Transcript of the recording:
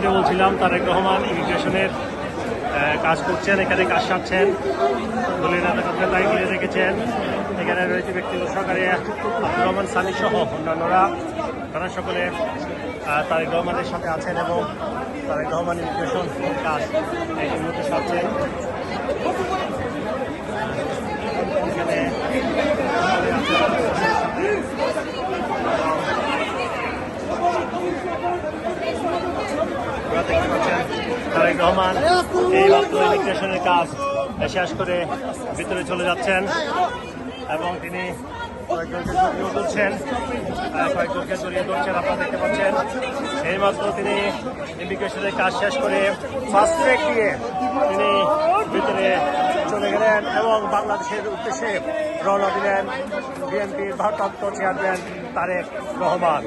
যেমনটি বলছিলাম, তারেক রহমান ইমিগ্রেশনের কাজ করছেন, এখানে কাজ সারছেন, দলীয় নেতাকর্মীরা তাই ঘিরে রেখেছেন। এখানে রয়েছে ব্যক্তিগত সহকারী আব্দুর রহমান সানি সহ অন্যান্যরা, তারা সকলে তারেক রহমানের সাথে আছেন এবং তারেক রহমান ইমিগ্রেশন কাজ এই মুহূর্তে সারছেন। এখানে দেখতে পাচ্ছেন তারেক রহমান এই মাত্র ইমিগ্রেশনের কাজ শেষ করে ভিতরে চলে যাচ্ছেন এবং তিনি কয়েকজনকে জড়িয়ে ধরছেন, আপনারা দেখতে পাচ্ছেন। এই মাত্র তিনি ইমিগ্রেশনের কাজ শেষ করে ফার্স্ট ট্র্যাক দিয়ে তিনি ভিতরে চলে গেলেন এবং বাংলাদেশের উদ্দেশ্যে রওনা দিলেন বিএনপির ভারপ্রাপ্ত চেয়ারম্যান তারেক রহমান।